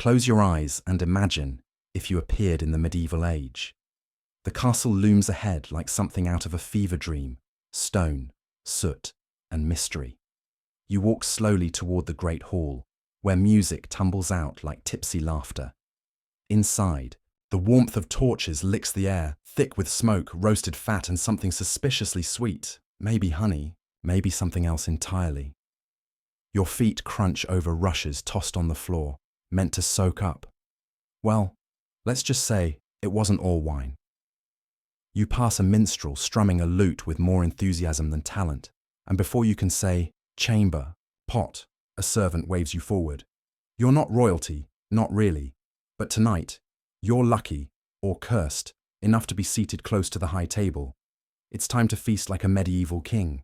Close your eyes and imagine if you appeared in the medieval age. The castle looms ahead like something out of a fever dream, stone, soot, and mystery. You walk slowly toward the great hall, where music tumbles out like tipsy laughter. Inside, the warmth of torches licks the air, thick with smoke, roasted fat, and something suspiciously sweet, maybe honey, maybe something else entirely. Your feet crunch over rushes tossed on the floor, meant to soak up. Well, let's just say it wasn't all wine. You pass a minstrel strumming a lute with more enthusiasm than talent, and before you can say, chamber, pot, a servant waves you forward. You're not royalty, not really, but tonight, you're lucky, or cursed, enough to be seated close to the high table. It's time to feast like a medieval king.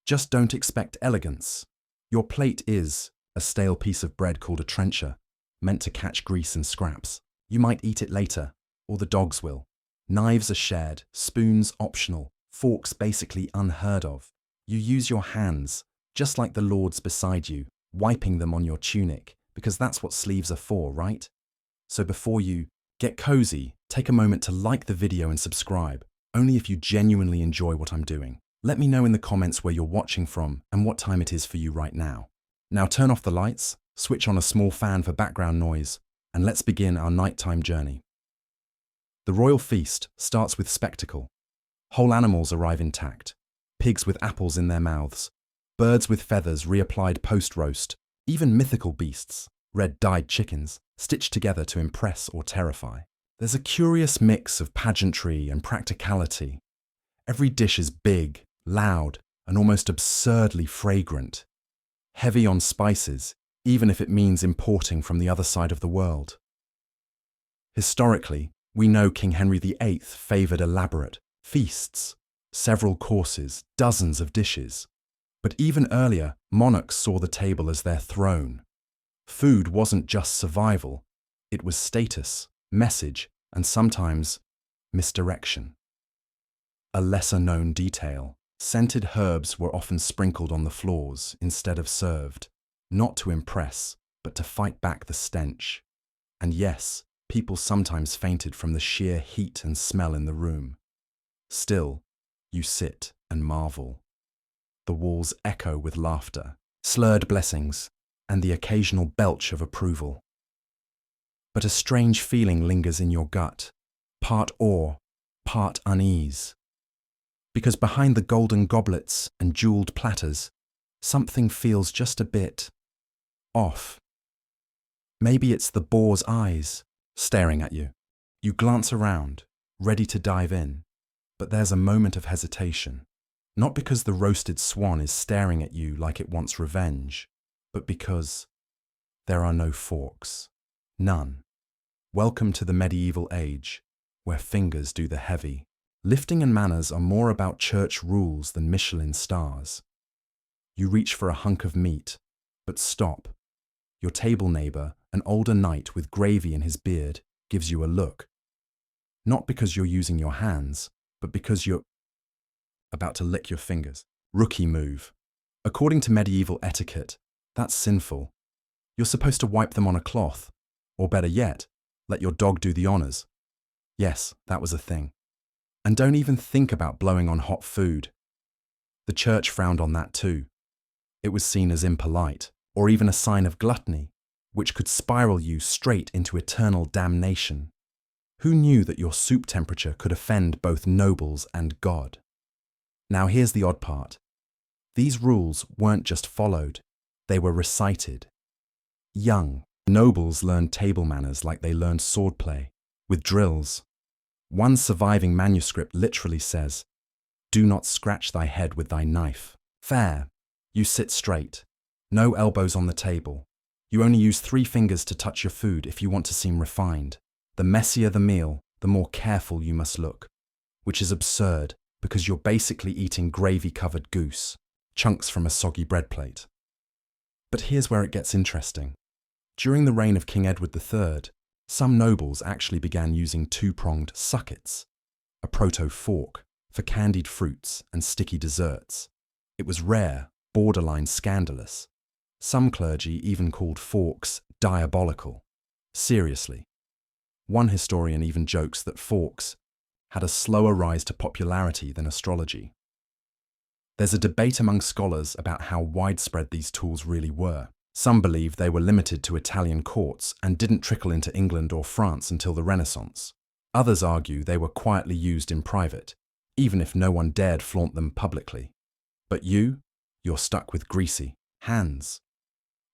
Just don't expect elegance. Your plate is a stale piece of bread called a trencher, meant to catch grease and scraps. You might eat it later, or the dogs will. Knives are shared, spoons optional, forks basically unheard of. You use your hands, just like the lords beside you, wiping them on your tunic, because that's what sleeves are for, right? So before you get cozy, take a moment to like the video and subscribe, only if you genuinely enjoy what I'm doing. Let me know in the comments where you're watching from and what time it is for you right now. Now turn off the lights, switch on a small fan for background noise, and let's begin our nighttime journey. The royal feast starts with spectacle. Whole animals arrive intact, pigs with apples in their mouths, birds with feathers reapplied post-roast, even mythical beasts, red dyed chickens, stitched together to impress or terrify. There's a curious mix of pageantry and practicality. Every dish is big, loud, and almost absurdly fragrant. Heavy on spices, even if it means importing from the other side of the world. Historically, we know King Henry VIII favoured elaborate feasts, several courses, dozens of dishes. But even earlier, monarchs saw the table as their throne. Food wasn't just survival, it was status, message, and sometimes misdirection. A lesser-known detail: scented herbs were often sprinkled on the floors instead of served, not to impress, but to fight back the stench. And yes, people sometimes fainted from the sheer heat and smell in the room. Still, you sit and marvel. The walls echo with laughter, slurred blessings, and the occasional belch of approval. But a strange feeling lingers in your gut, part awe, part unease. Because behind the golden goblets and jeweled platters, something feels just a bit off. Maybe it's the boar's eyes staring at you. You glance around, ready to dive in, but there's a moment of hesitation. Not because the roasted swan is staring at you like it wants revenge, but because there are no forks. None. Welcome to the medieval age, where fingers do the heavy. Lifting and manners are more about church rules than Michelin stars. You reach for a hunk of meat, but stop. Your table neighbor, an older knight with gravy in his beard, gives you a look. Not because you're using your hands, but because you're about to lick your fingers. Rookie move. According to medieval etiquette, that's sinful. You're supposed to wipe them on a cloth, or better yet, let your dog do the honors. Yes, that was a thing. And don't even think about blowing on hot food. The church frowned on that too. It was seen as impolite, or even a sign of gluttony, which could spiral you straight into eternal damnation. Who knew that your soup temperature could offend both nobles and God? Now here's the odd part. These rules weren't just followed, they were recited. Young nobles learned table manners like they learned swordplay, with drills. One surviving manuscript literally says, "Do not scratch thy head with thy knife." Fair. You sit straight. No elbows on the table. You only use 3 fingers to touch your food if you want to seem refined. The messier the meal, the more careful you must look. Which is absurd, because you're basically eating gravy-covered goose, chunks from a soggy bread plate. But here's where it gets interesting. During the reign of King Edward III, some nobles actually began using 2-pronged suckets, a proto-fork, for candied fruits and sticky desserts. It was rare, borderline scandalous. Some clergy even called forks diabolical. Seriously. One historian even jokes that forks had a slower rise to popularity than astrology. There's a debate among scholars about how widespread these tools really were. Some believe they were limited to Italian courts and didn't trickle into England or France until the Renaissance. Others argue they were quietly used in private, even if no one dared flaunt them publicly. But you're stuck with greasy hands,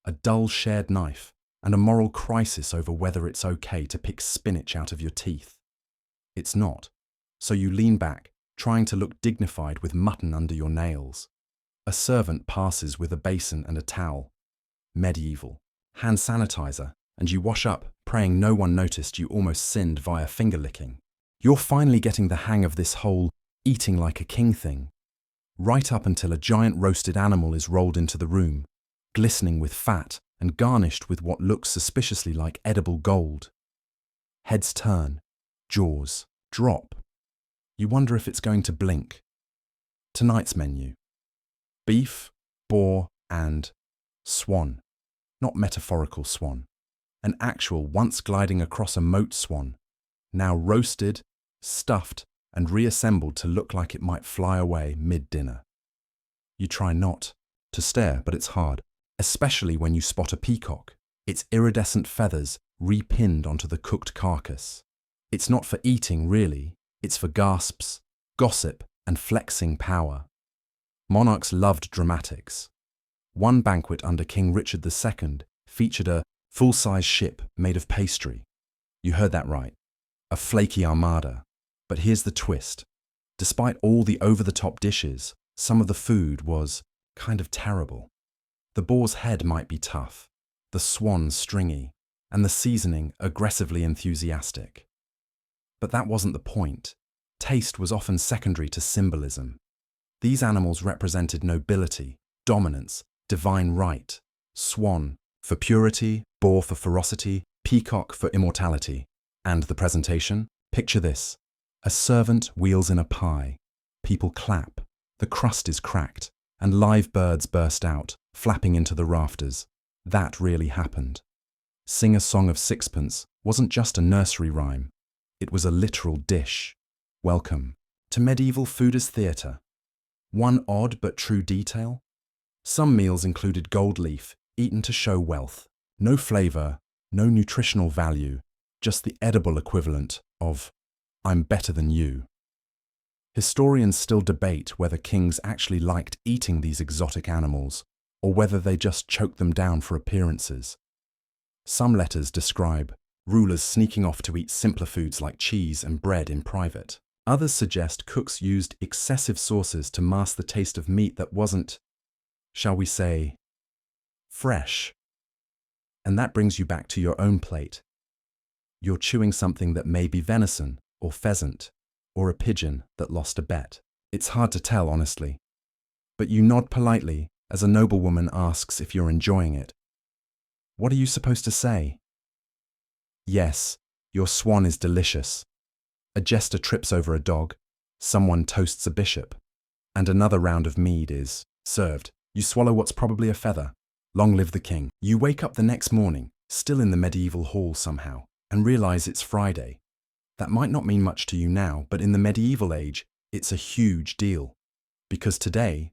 a dull shared knife, and a moral crisis over whether it's okay to pick spinach out of your teeth. It's not. So you lean back, trying to look dignified with mutton under your nails. A servant passes with a basin and a towel. Medieval. Hand sanitizer, and you wash up, praying no one noticed you almost sinned via finger licking. You're finally getting the hang of this whole eating like a king thing. Right up until a giant roasted animal is rolled into the room, glistening with fat and garnished with what looks suspiciously like edible gold. Heads turn, jaws drop. You wonder if it's going to blink. Tonight's menu: beef, boar, and swan. Not metaphorical swan. An actual once gliding across a moat swan, now roasted, stuffed, and reassembled to look like it might fly away mid-dinner. You try not to stare, but it's hard, especially when you spot a peacock, its iridescent feathers repinned onto the cooked carcass. It's not for eating, really. It's for gasps, gossip, and flexing power. Monarchs loved dramatics. One banquet under King Richard II featured a full-size ship made of pastry. You heard that right. A flaky armada. But here's the twist. Despite all the over-the-top dishes, some of the food was kind of terrible. The boar's head might be tough, the swan stringy, and the seasoning aggressively enthusiastic. But that wasn't the point. Taste was often secondary to symbolism. These animals represented nobility, dominance, divine right. Swan for purity, boar for ferocity, peacock for immortality. And the presentation? Picture this. A servant wheels in a pie. People clap. The crust is cracked, and live birds burst out, flapping into the rafters. That really happened. Sing a Song of Sixpence wasn't just a nursery rhyme. It was a literal dish. Welcome to medieval food as theatre. One odd but true detail? Some meals included gold leaf, eaten to show wealth. No flavour, no nutritional value, just the edible equivalent of "I'm better than you." Historians still debate whether kings actually liked eating these exotic animals, or whether they just choked them down for appearances. Some letters describe rulers sneaking off to eat simpler foods like cheese and bread in private. Others suggest cooks used excessive sauces to mask the taste of meat that wasn't, shall we say, fresh. And that brings you back to your own plate. You're chewing something that may be venison, or pheasant, or a pigeon that lost a bet. It's hard to tell, honestly. But you nod politely as a noblewoman asks if you're enjoying it. What are you supposed to say? Yes, your swan is delicious. A jester trips over a dog, someone toasts a bishop, and another round of mead is served. You swallow what's probably a feather. Long live the king. You wake up the next morning, still in the medieval hall somehow, and realize it's Friday. That might not mean much to you now, but in the medieval age, it's a huge deal. Because today,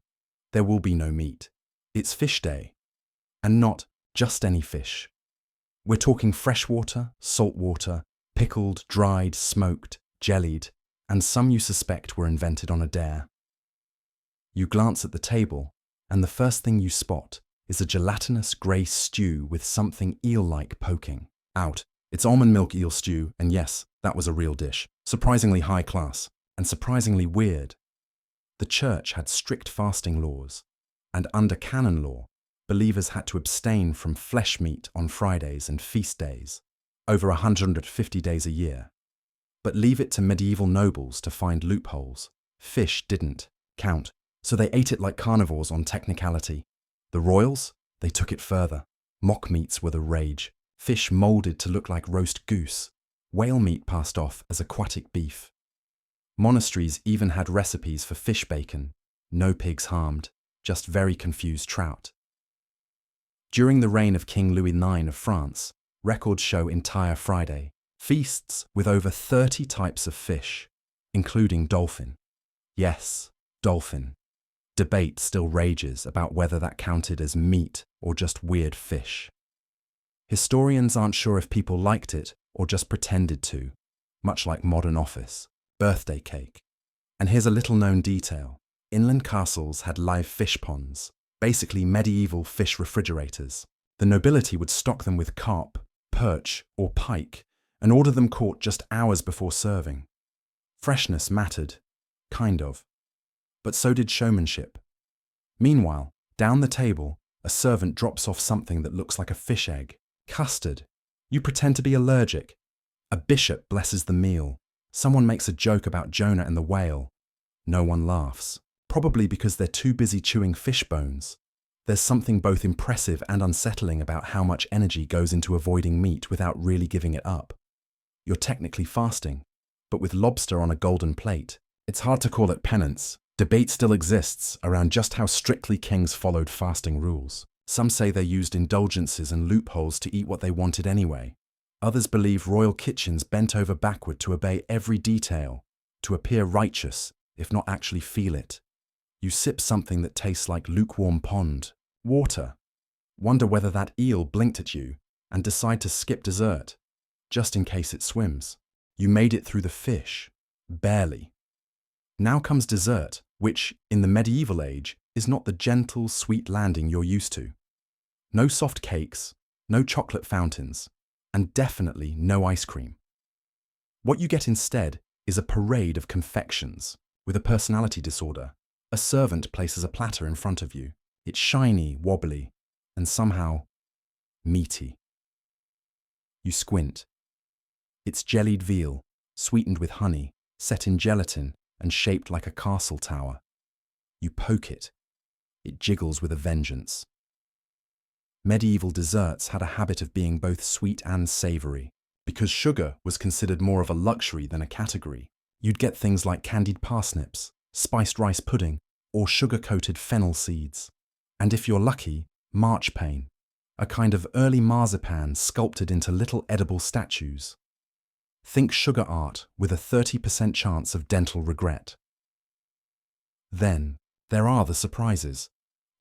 there will be no meat. It's fish day. And not just any fish. We're talking freshwater, saltwater, pickled, dried, smoked, jellied, and some you suspect were invented on a dare. You glance at the table, and the first thing you spot is a gelatinous grey stew with something eel-like poking out. It's almond milk eel stew, and yes, that was a real dish. Surprisingly high class, and surprisingly weird. The church had strict fasting laws, and under canon law, believers had to abstain from flesh meat on Fridays and feast days, over 150 days a year. But leave it to medieval nobles to find loopholes. Fish didn't count, so they ate it like carnivores on technicality. The royals, they took it further. Mock meats were the rage. Fish moulded to look like roast goose. Whale meat passed off as aquatic beef. Monasteries even had recipes for fish bacon. No pigs harmed, just very confused trout. During the reign of King Louis IX of France, Records show entire Friday feasts with over 30 types of fish, including dolphin. Yes, dolphin. Debate still rages about whether that counted as meat or just weird fish. Historians aren't sure if people liked it or just pretended to, much like modern office, birthday cake. And here's a little-known detail. Inland castles had live fish ponds, basically medieval fish refrigerators. The nobility would stock them with carp, perch, or pike, and order them caught just hours before serving. Freshness mattered, kind of. But so did showmanship. Meanwhile, down the table, a servant drops off something that looks like a fish egg. Custard. You pretend to be allergic. A bishop blesses the meal. Someone makes a joke about Jonah and the whale. No one laughs, probably because they're too busy chewing fish bones. There's something both impressive and unsettling about how much energy goes into avoiding meat without really giving it up. You're technically fasting, but with lobster on a golden plate, it's hard to call it penance. Debate still exists around just how strictly kings followed fasting rules. Some say they used indulgences and loopholes to eat what they wanted anyway. Others believe royal kitchens bent over backward to obey every detail, to appear righteous, if not actually feel it. You sip something that tastes like lukewarm pond, water. Wonder whether that eel blinked at you and decide to skip dessert, just in case it swims. You made it through the fish, barely. Now comes dessert, which, in the medieval age, is not the gentle, sweet landing you're used to. No soft cakes, no chocolate fountains, and definitely no ice cream. What you get instead is a parade of confections with a personality disorder. A servant places a platter in front of you. It's shiny, wobbly, and somehow meaty. You squint. It's jellied veal, sweetened with honey, set in gelatin and shaped like a castle tower. You poke it. It jiggles with a vengeance. Medieval desserts had a habit of being both sweet and savory. Because sugar was considered more of a luxury than a category, you'd get things like candied parsnips, spiced rice pudding, or sugar-coated fennel seeds. And if you're lucky, marchpane, a kind of early marzipan sculpted into little edible statues. Think sugar art with a 30% chance of dental regret. Then, there are the surprises.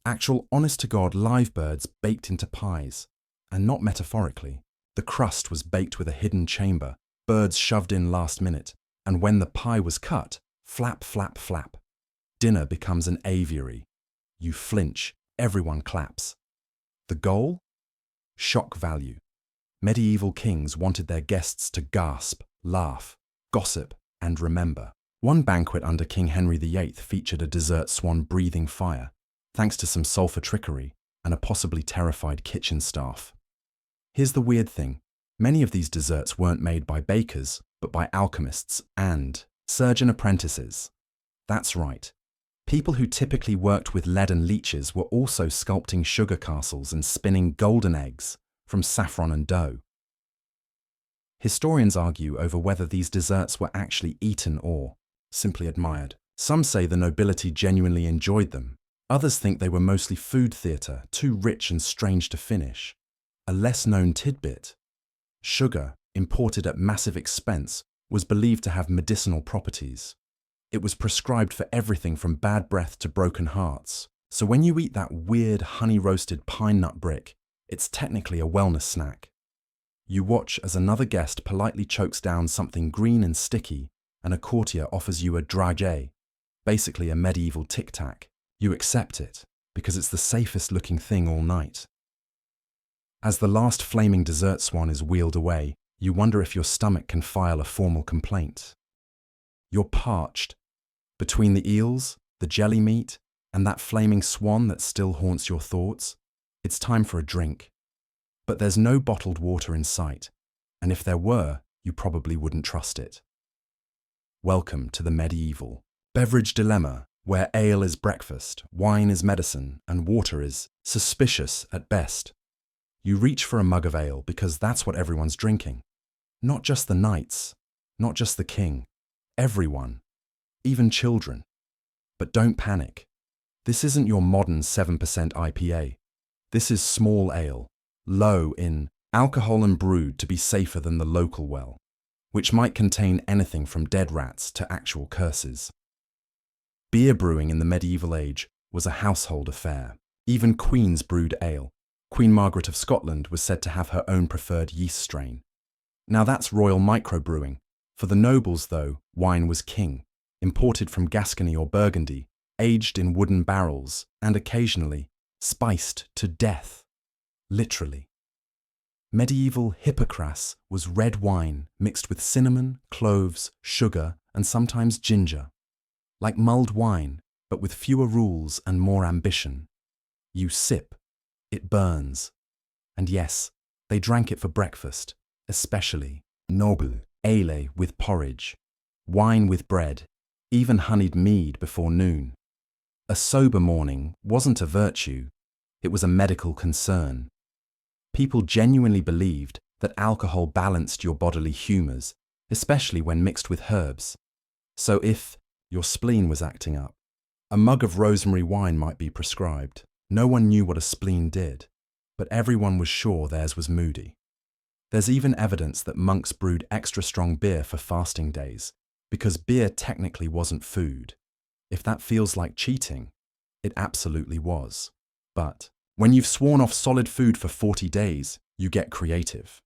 Actual honest-to-God live birds baked into pies, and not metaphorically. The crust was baked with a hidden chamber, birds shoved in last minute, and when the pie was cut, flap, flap, flap. Dinner becomes an aviary. You flinch, everyone claps. The goal? Shock value. Medieval kings wanted their guests to gasp, laugh, gossip, and remember. One banquet under King Henry VIII featured a dessert swan breathing fire, thanks to some sulfur trickery and a possibly terrified kitchen staff. Here's the weird thing. Many of these desserts weren't made by bakers, but by alchemists and surgeon apprentices. That's right. People who typically worked with lead and leeches were also sculpting sugar castles and spinning golden eggs from saffron and dough. Historians argue over whether these desserts were actually eaten or simply admired. Some say the nobility genuinely enjoyed them. Others think they were mostly food theatre, too rich and strange to finish. A less-known tidbit: sugar, imported at massive expense, was believed to have medicinal properties. It was prescribed for everything from bad breath to broken hearts. So when you eat that weird honey-roasted pine nut brick, it's technically a wellness snack. You watch as another guest politely chokes down something green and sticky, and a courtier offers you a dragée, basically a medieval tic-tac. You accept it, because it's the safest-looking thing all night. As the last flaming dessert swan is wheeled away, you wonder if your stomach can file a formal complaint. You're parched. Between the eels, the jelly meat, and that flaming swan that still haunts your thoughts, it's time for a drink. But there's no bottled water in sight, and if there were, you probably wouldn't trust it. Welcome to the medieval beverage dilemma, where ale is breakfast, wine is medicine, and water is suspicious at best. You reach for a mug of ale because that's what everyone's drinking. Not just the knights, not just the king, everyone, even children. But don't panic. This isn't your modern 7% IPA. This is small ale, low in alcohol and brewed to be safer than the local well, which might contain anything from dead rats to actual curses. Beer brewing in the medieval age was a household affair. Even queens brewed ale. Queen Margaret of Scotland was said to have her own preferred yeast strain. Now that's royal microbrewing. For the nobles, though, wine was king, imported from Gascony or Burgundy, aged in wooden barrels, and occasionally spiced to death. Literally. Medieval hippocras was red wine mixed with cinnamon, cloves, sugar, and sometimes ginger. Like mulled wine, but with fewer rules and more ambition. You sip, it burns. And yes, they drank it for breakfast, especially noble ale with porridge, wine with bread, even honeyed mead before noon. A sober morning wasn't a virtue, it was a medical concern. People genuinely believed that alcohol balanced your bodily humours, especially when mixed with herbs. So if your spleen was acting up, a mug of rosemary wine might be prescribed. No one knew what a spleen did, but everyone was sure theirs was moody. There's even evidence that monks brewed extra strong beer for fasting days, because beer technically wasn't food. If that feels like cheating, it absolutely was. But when you've sworn off solid food for 40 days, you get creative.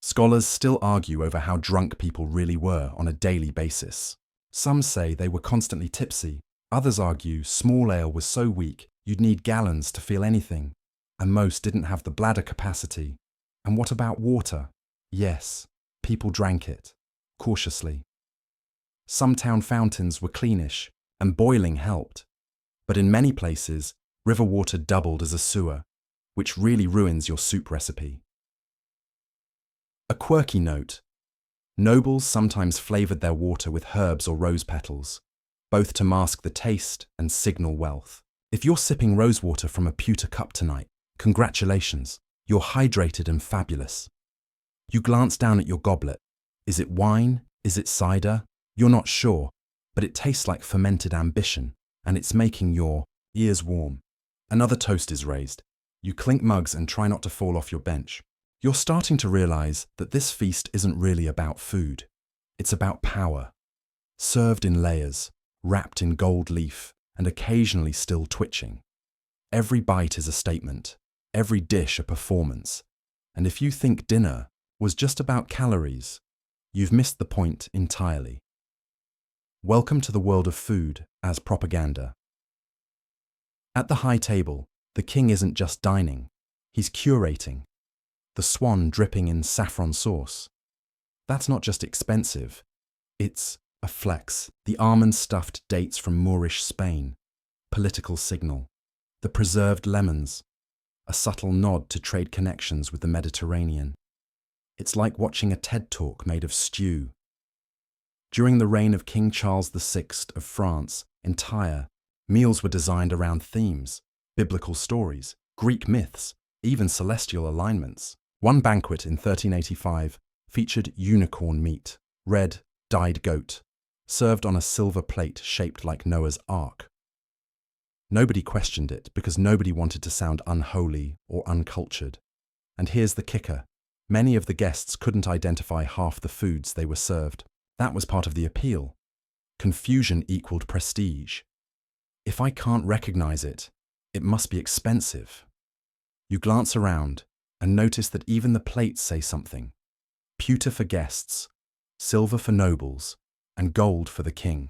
Scholars still argue over how drunk people really were on a daily basis. Some say they were constantly tipsy. Others argue small ale was so weak you'd need gallons to feel anything, and most didn't have the bladder capacity. And what about water? Yes, people drank it, cautiously. Some town fountains were cleanish, and boiling helped. But in many places, river water doubled as a sewer, which really ruins your soup recipe. A quirky note. Nobles sometimes flavoured their water with herbs or rose petals, both to mask the taste and signal wealth. If you're sipping rosewater from a pewter cup tonight, congratulations, you're hydrated and fabulous. You glance down at your goblet. Is it wine? Is it cider? You're not sure, but it tastes like fermented ambition, and it's making your ears warm. Another toast is raised. You clink mugs and try not to fall off your bench. You're starting to realise that this feast isn't really about food. It's about power. Served in layers, wrapped in gold leaf, and occasionally still twitching. Every bite is a statement, every dish a performance. And if you think dinner was just about calories, you've missed the point entirely. Welcome to the world of food as propaganda. At the high table, the king isn't just dining, he's curating. The Swan dripping in saffron sauce. That's not just expensive, it's a flex. The almond-stuffed dates from Moorish Spain, political signal. The preserved lemons, a subtle nod to trade connections with the Mediterranean. It's like watching a TED Talk made of stew. During the reign of King Charles VI of France, in Tyre, meals were designed around themes, biblical stories, Greek myths, even celestial alignments. One banquet in 1385 featured unicorn meat, red, dyed goat, served on a silver plate shaped like Noah's Ark. Nobody questioned it because nobody wanted to sound unholy or uncultured. And here's the kicker. Many of the guests couldn't identify half the foods they were served. That was part of the appeal. Confusion equaled prestige. If I can't recognize it, it must be expensive. You glance around and notice that even the plates say something. Pewter for guests, silver for nobles, and gold for the king.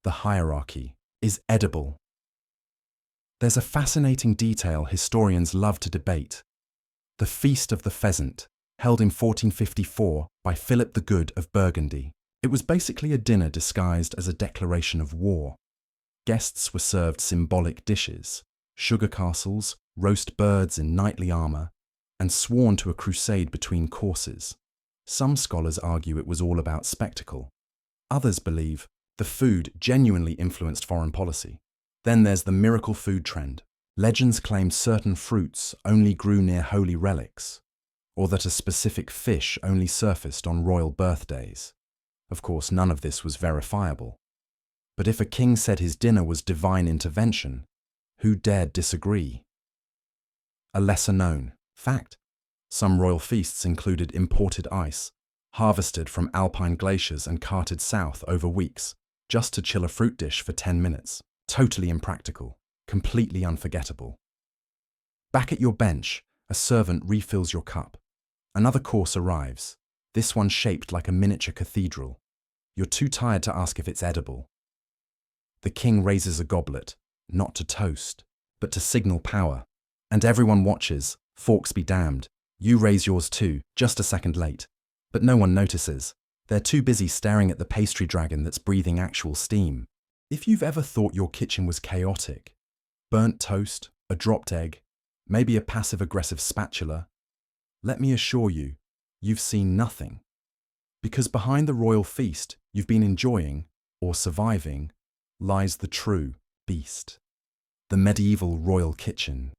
The hierarchy is edible. There's a fascinating detail historians love to debate. The Feast of the Pheasant, held in 1454 by Philip the Good of Burgundy. It was basically a dinner disguised as a declaration of war. Guests were served symbolic dishes, sugar castles, roast birds in knightly armour, and sworn to a crusade between courses. Some scholars argue it was all about spectacle. Others believe the food genuinely influenced foreign policy. Then there's the miracle food trend. Legends claim certain fruits only grew near holy relics, or that a specific fish only surfaced on royal birthdays. Of course, none of this was verifiable. But if a king said his dinner was divine intervention, who dared disagree? A lesser-known fact. Some royal feasts included imported ice, harvested from alpine glaciers and carted south over weeks, just to chill a fruit dish for 10 minutes. Totally impractical, completely unforgettable. Back at your bench, a servant refills your cup. Another course arrives, this one shaped like a miniature cathedral. You're too tired to ask if it's edible. The king raises a goblet, not to toast, but to signal power. And everyone watches, forks be damned. You raise yours too, just a second late. But no one notices. They're too busy staring at the pastry dragon that's breathing actual steam. If you've ever thought your kitchen was chaotic, burnt toast, a dropped egg, maybe a passive-aggressive spatula, let me assure you, you've seen nothing. Because behind the royal feast you've been enjoying, or surviving, lies the true beast. The medieval royal kitchen.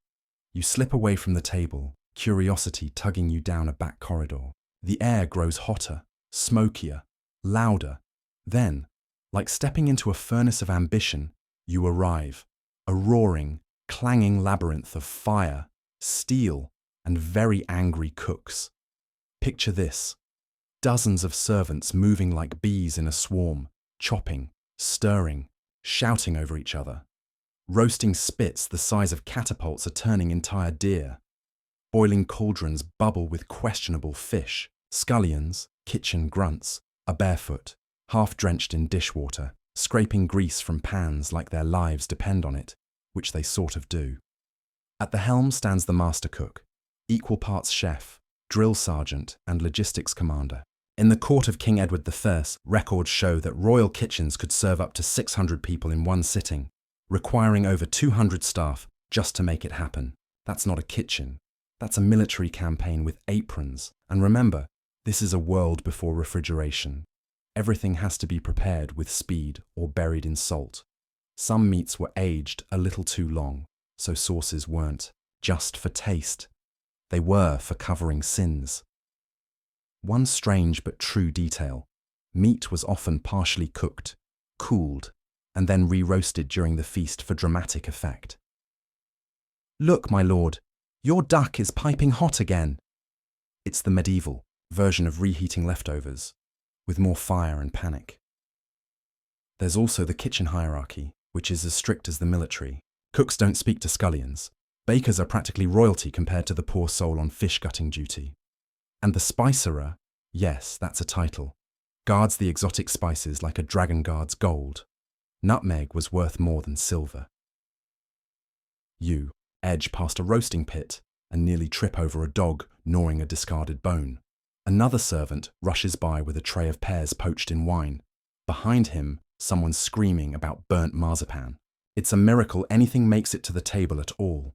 You slip away from the table, curiosity tugging you down a back corridor. The air grows hotter, smokier, louder. Then, like stepping into a furnace of ambition, you arrive, a roaring, clanging labyrinth of fire, steel, and very angry cooks. Picture this: dozens of servants moving like bees in a swarm, chopping, stirring, shouting over each other. Roasting spits the size of catapults are turning entire deer. Boiling cauldrons bubble with questionable fish. Scullions, kitchen grunts, are barefoot, half-drenched in dishwater, scraping grease from pans like their lives depend on it, which they sort of do. At the helm stands the master cook, equal parts chef, drill sergeant, and logistics commander. In the court of King Edward I, records show that royal kitchens could serve up to 600 people in one sitting, requiring over 200 staff just to make it happen. That's not a kitchen. That's a military campaign with aprons. And remember, this is a world before refrigeration. Everything has to be prepared with speed or buried in salt. Some meats were aged a little too long, so sauces weren't just for taste. They were for covering sins. One strange but true detail: meat was often partially cooked, cooled, and then re-roasted during the feast for dramatic effect. "Look, my lord, your duck is piping hot again." It's the medieval version of reheating leftovers, with more fire and panic. There's also the kitchen hierarchy, which is as strict as the military. Cooks don't speak to scullions. Bakers are practically royalty compared to the poor soul on fish gutting duty. And the spicerer, yes, that's a title, guards the exotic spices like a dragon guards gold. Nutmeg was worth more than silver. You edge past a roasting pit and nearly trip over a dog gnawing a discarded bone. Another servant rushes by with a tray of pears poached in wine. Behind him, someone's screaming about burnt marzipan. It's a miracle anything makes it to the table at all.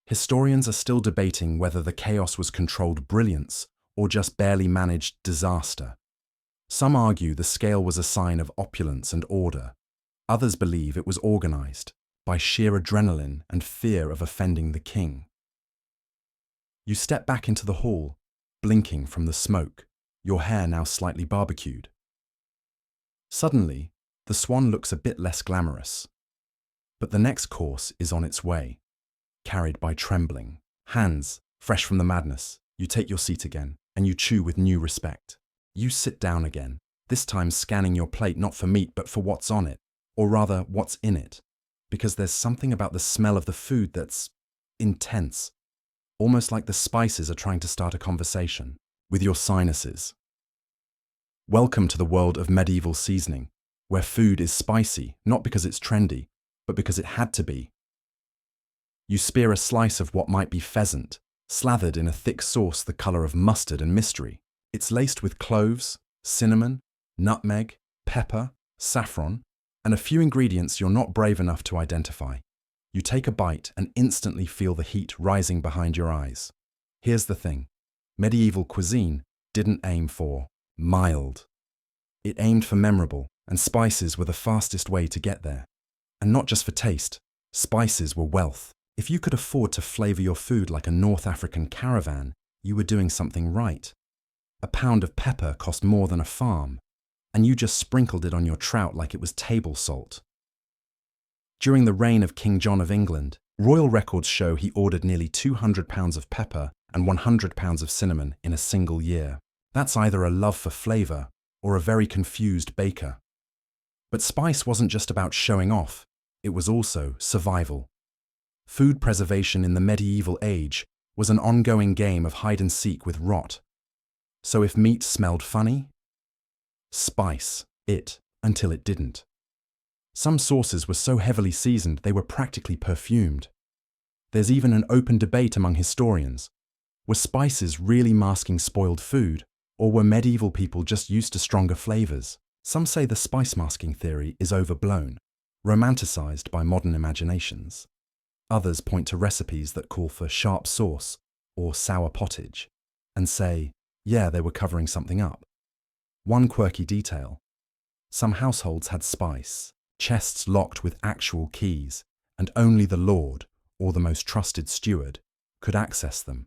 Historians are still debating whether the chaos was controlled brilliance or just barely managed disaster. Some argue the scale was a sign of opulence and order. Others believe it was organized by sheer adrenaline and fear of offending the king. You step back into the hall, blinking from the smoke, your hair now slightly barbecued. Suddenly, the Swan looks a bit less glamorous. But the next course is on its way. Carried by trembling hands, fresh from the madness, you take your seat again, and you chew with new respect. You sit down again, this time scanning your plate not for meat but for what's on it, or rather what's in it, because there's something about the smell of the food that's intense, almost like the spices are trying to start a conversation with your sinuses. Welcome to the world of medieval seasoning, where food is spicy not because it's trendy, but because it had to be. You spear a slice of what might be pheasant, slathered in a thick sauce the color of mustard and mystery. It's laced with cloves, cinnamon, nutmeg, pepper, saffron, and a few ingredients you're not brave enough to identify. You take a bite and instantly feel the heat rising behind your eyes. Here's the thing: medieval cuisine didn't aim for mild. It aimed for memorable, and spices were the fastest way to get there. And not just for taste, spices were wealth. If you could afford to flavor your food like a North African caravan, you were doing something right. A pound of pepper cost more than a farm, and you just sprinkled it on your trout like it was table salt. During the reign of King John of England, royal records show he ordered nearly 200 pounds of pepper and 100 pounds of cinnamon in a single year. That's either a love for flavor or a very confused baker. But spice wasn't just about showing off, it was also survival. Food preservation in the medieval age was an ongoing game of hide and seek with rot. So if meat smelled funny, spice it until it didn't. Some sauces were so heavily seasoned they were practically perfumed. There's even an open debate among historians. Were spices really masking spoiled food, or were medieval people just used to stronger flavors? Some say the spice masking theory is overblown, romanticized by modern imaginations. Others point to recipes that call for sharp sauce or sour pottage, and say, yeah, they were covering something up. One quirky detail: some households had spice, chests locked with actual keys, and only the lord, or the most trusted steward, could access them.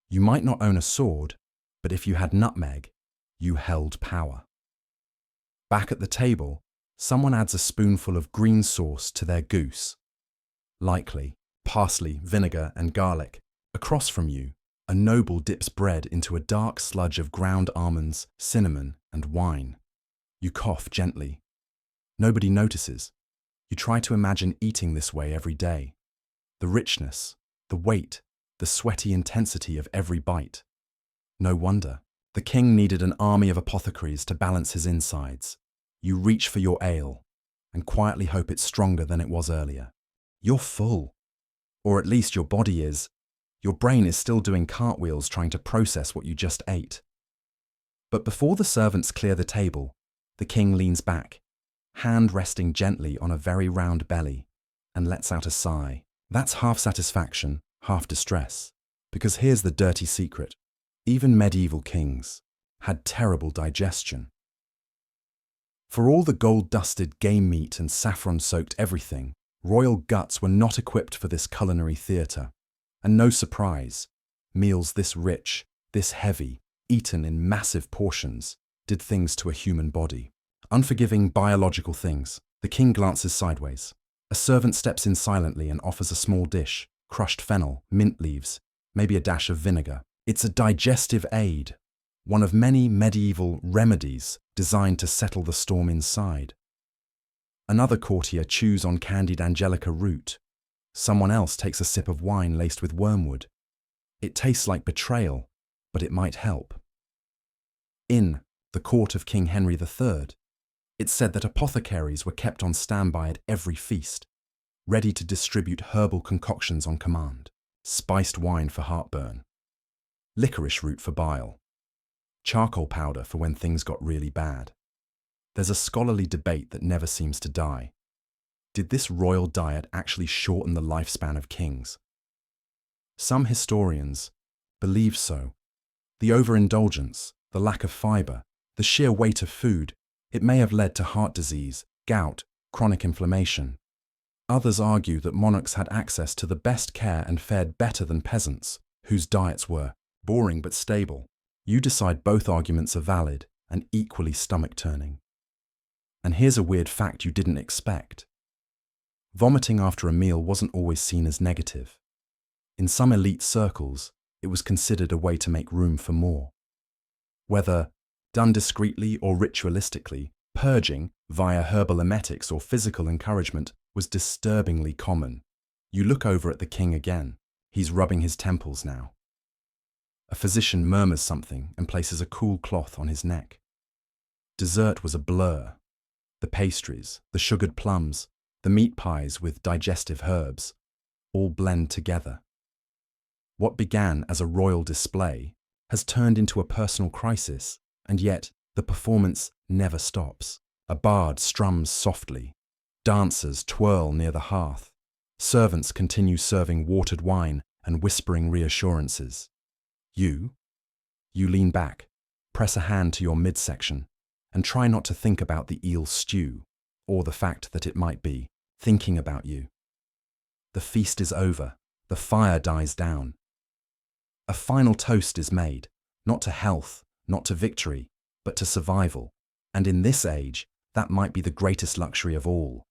You might not own a sword, but if you had nutmeg, you held power. Back at the table, someone adds a spoonful of green sauce to their goose. Likely parsley, vinegar, and garlic. Across from you, a noble dips bread into a dark sludge of ground almonds, cinnamon, and wine. You cough gently. Nobody notices. You try to imagine eating this way every day. The richness, the weight, the sweaty intensity of every bite. No wonder. The king needed an army of apothecaries to balance his insides. You reach for your ale and quietly hope it's stronger than it was earlier. You're full. Or at least your body is. Your brain is still doing cartwheels trying to process what you just ate. But before the servants clear the table, the king leans back, hand resting gently on a very round belly, and lets out a sigh. That's half satisfaction, half distress. Because here's the dirty secret. Even medieval kings had terrible digestion. For all the gold-dusted game meat and saffron-soaked everything, royal guts were not equipped for this culinary theatre. And no surprise, meals this rich, this heavy, eaten in massive portions, did things to a human body. Unforgiving biological things. The king glances sideways. A servant steps in silently and offers a small dish, crushed fennel, mint leaves, maybe a dash of vinegar. It's a digestive aid, one of many medieval remedies designed to settle the storm inside. Another courtier chews on candied angelica root. Someone else takes a sip of wine laced with wormwood. It tastes like betrayal, but it might help. In the court of King Henry III, it's said that apothecaries were kept on standby at every feast, ready to distribute herbal concoctions on command. Spiced wine for heartburn, licorice root for bile, charcoal powder for when things got really bad. There's a scholarly debate that never seems to die. Did this royal diet actually shorten the lifespan of kings? Some historians believe so. The overindulgence, the lack of fiber, the sheer weight of food, it may have led to heart disease, gout, chronic inflammation. Others argue that monarchs had access to the best care and fared better than peasants, whose diets were boring but stable. You decide both arguments are valid and equally stomach-turning. And here's a weird fact you didn't expect. Vomiting after a meal wasn't always seen as negative. In some elite circles, it was considered a way to make room for more. Whether done discreetly or ritualistically, purging via herbal emetics or physical encouragement was disturbingly common. You look over at the king again. He's rubbing his temples now. A physician murmurs something and places a cool cloth on his neck. Dessert was a blur. The pastries, the sugared plums, the meat pies with digestive herbs, all blend together. What began as a royal display has turned into a personal crisis, and yet the performance never stops. A bard strums softly. Dancers twirl near the hearth. Servants continue serving watered wine and whispering reassurances. You lean back, press a hand to your midsection, and try not to think about the eel stew, or the fact that it might be thinking about you. The feast is over. The fire dies down. A final toast is made, not to health, not to victory, but to survival. And in this age, that might be the greatest luxury of all.